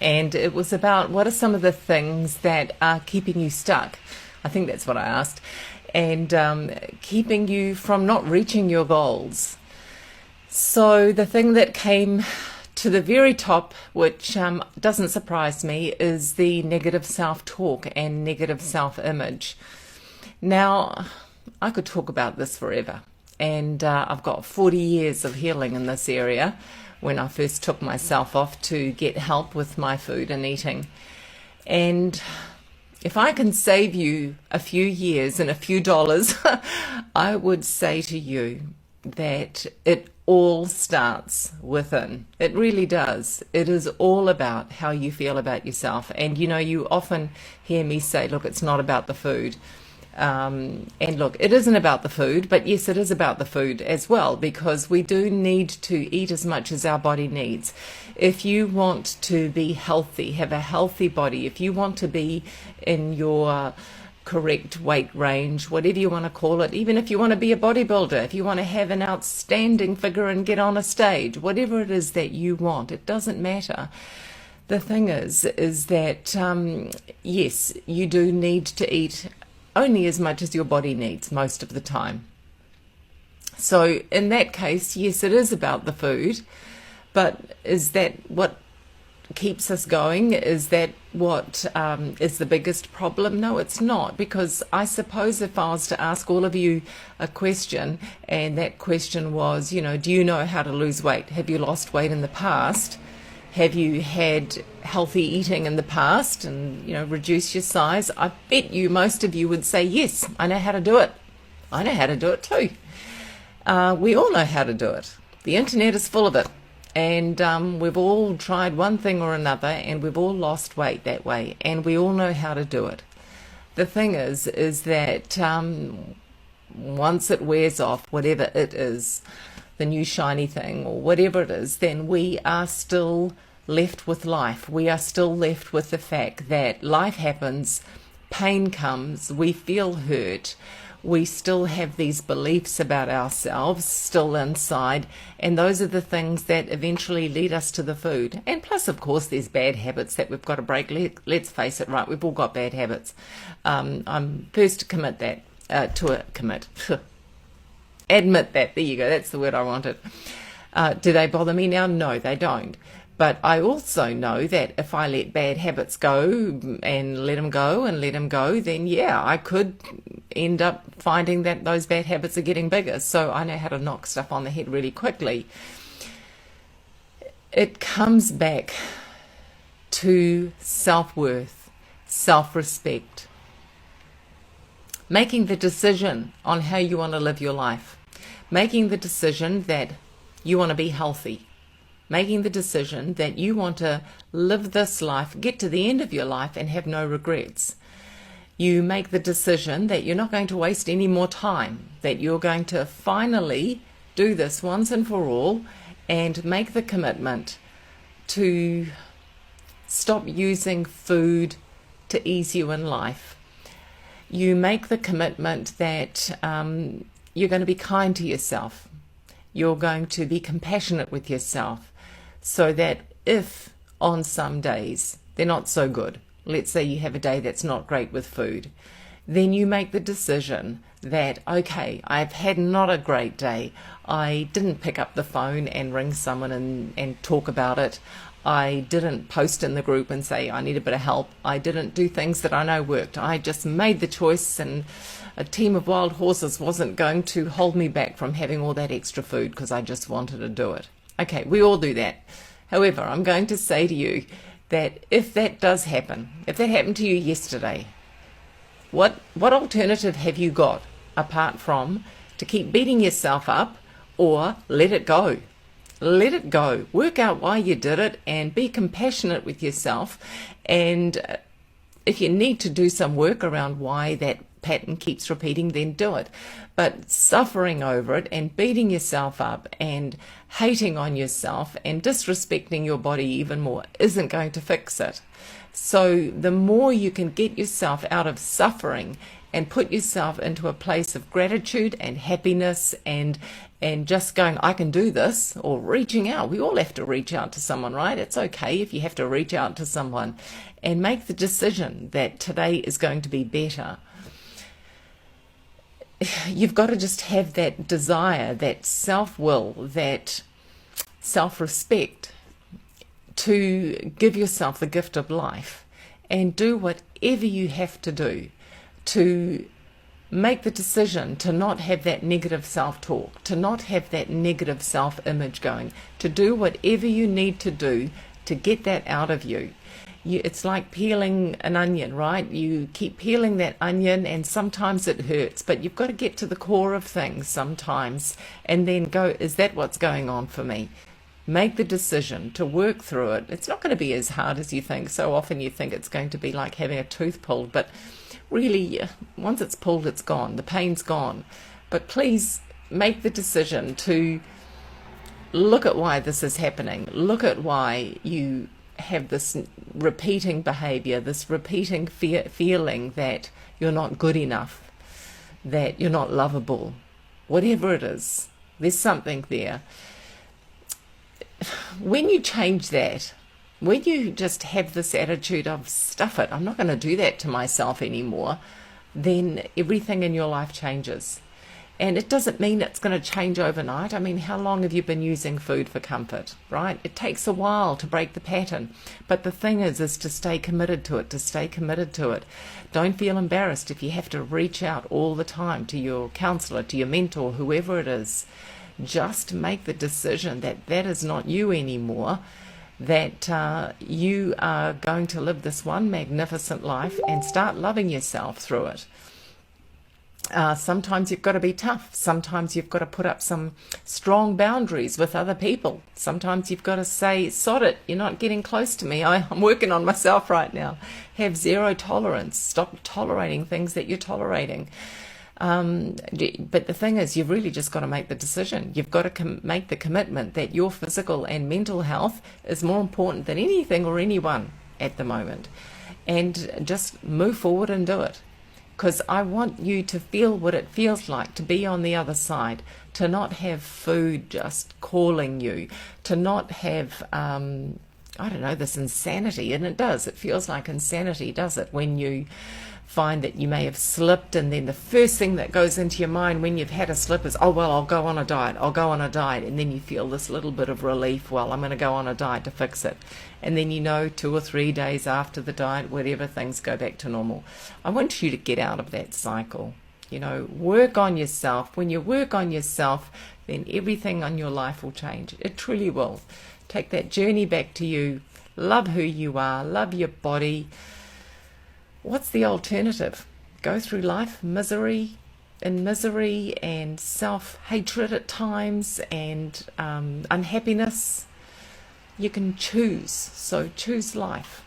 And it was about what are some of the things that are keeping you stuck. I think that's what I asked. And keeping you from not reaching your goals. So the thing that came to the very top, which doesn't surprise me, is the negative self-talk and negative self-image. Now, I could talk about this forever, and I've got 40 years of healing in this area when I first took myself off to get help with my food and eating. And if I can save you a few years and a few dollars, I would say to you that it all starts within. It really does. It is all about how you feel about yourself. And you often hear me say, look, it's not about the food. And look, it isn't about the food, but yes, it is about the food as well, because we do need to eat as much as our body needs. If you want to be healthy, have a healthy body, if you want to be in your correct weight range, whatever you want to call it, even if you want to be a bodybuilder, if you want to have an outstanding figure and get on a stage, whatever it is that you want, it doesn't matter. The thing is that, yes, you do need to eat only as much as your body needs most of the time. So in that case, yes, it is about the food, but is that what keeps us going? Is that what is the biggest problem? No, it's not, because I suppose if I was to ask all of you a question, and that question was, do you know how to lose weight? Have you lost weight in the past? Have you had healthy eating in the past and, reduce your size? I bet you most of you would say, yes, I know how to do it. I know how to do it too. We all know how to do it. The internet is full of it. And we've all tried one thing or another, and we've all lost weight that way. And we all know how to do it. The thing is that once it wears off, whatever it is, the new shiny thing or whatever it is, then we are still left with life. We are still left with the fact that life happens, pain comes, we feel hurt, we still have these beliefs about ourselves still inside, and those are the things that eventually lead us to the food. And plus, of course, there's bad habits that we've got to break. Let's face it, right? We've all got bad habits. I'm first to commit that, admit that. There you go. That's the word I wanted. Do they bother me now? No, they don't. But I also know that if I let bad habits go and let them go and let them go, then yeah, I could end up finding that those bad habits are getting bigger. So I know how to knock stuff on the head really quickly. It comes back to self-worth, self-respect, making the decision on how you want to live your life, making the decision that you want to be healthy, making the decision that you want to live this life, get to the end of your life and have no regrets. You make the decision that you're not going to waste any more time, that you're going to finally do this once and for all and make the commitment to stop using food to ease you in life. You make the commitment that you're going to be kind to yourself. You're going to be compassionate with yourself, so that if on some days they're not so good, let's say you have a day that's not great with food, then you make the decision that, okay, I've had not a great day. I didn't pick up the phone and ring someone and talk about it. I didn't post in the group and say I need a bit of help. I didn't do things that I know worked. I just made the choice, and a team of wild horses wasn't going to hold me back from having all that extra food because I just wanted to do it. Okay, we all do that. However, I'm going to say to you that if that does happen, if that happened to you yesterday, what alternative have you got apart from to keep beating yourself up or let it go? Let it go. Work out why you did it and be compassionate with yourself. And if you need to do some work around why that pattern keeps repeating, then do it. But suffering over it and beating yourself up and hating on yourself and disrespecting your body even more isn't going to fix it. So the more you can get yourself out of suffering and put yourself into a place of gratitude and happiness and just going, I can do this, or reaching out. We all have to reach out to someone, right? It's okay if you have to reach out to someone and make the decision that today is going to be better. You've got to just have that desire, that self-will, that self-respect to give yourself the gift of life and do whatever you have to do to make the decision to not have that negative self-talk, to not have that negative self-image going, to do whatever you need to do to get that out of you. It's like peeling an onion, right? You keep peeling that onion and sometimes it hurts, but you've got to get to the core of things sometimes and then go, is that what's going on for me? Make the decision to work through it. It's not going to be as hard as you think. So often you think it's going to be like having a tooth pulled, but really, once it's pulled, it's gone. The pain's gone. But please make the decision to look at why this is happening. Look at why you have this repeating behavior, this repeating feeling that you're not good enough, that you're not lovable, whatever it is. There's something there. When you change that, when you just have this attitude of stuff it, I'm not going to do that to myself anymore, then everything in your life changes. And it doesn't mean it's going to change overnight. I mean, how long have you been using food for comfort, right? It takes a while to break the pattern. But the thing is to stay committed to it, to stay committed to it. Don't feel embarrassed if you have to reach out all the time to your counselor, to your mentor, whoever it is. Just make the decision that that is not you anymore, that you are going to live this one magnificent life and start loving yourself through it. Sometimes you've got to be tough. Sometimes you've got to put up some strong boundaries with other people. Sometimes you've got to say, sod it, you're not getting close to me. I'm working on myself right now. Have zero tolerance. Stop tolerating things that you're tolerating. But the thing is, you've really just got to make the decision. You've got to make the commitment that your physical and mental health is more important than anything or anyone at the moment. And just move forward and do it. Because I want you to feel what it feels like to be on the other side, to not have food just calling you, to not have, this insanity. And it does. It feels like insanity, does it? When you find that you may have slipped and then the first thing that goes into your mind when you've had a slip is, oh, well, I'll go on a diet. And then you feel this little bit of relief. Well, I'm going to go on a diet to fix it. And then 2 or 3 days after the diet, whatever, things go back to normal. I want you to get out of that cycle. Work on yourself. When you work on yourself, then everything on your life will change. It truly will. Take that journey back to you. Love who you are. Love your body. What's the alternative? Go through life in misery and self-hatred at times and unhappiness. You can choose. So choose life.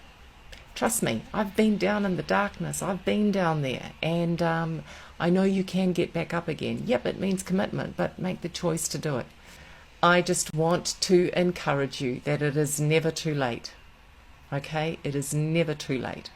Trust me, I've been down in the darkness. I've been down there. And I know you can get back up again. Yep, it means commitment, but make the choice to do it. I just want to encourage you that it is never too late. Okay? It is never too late.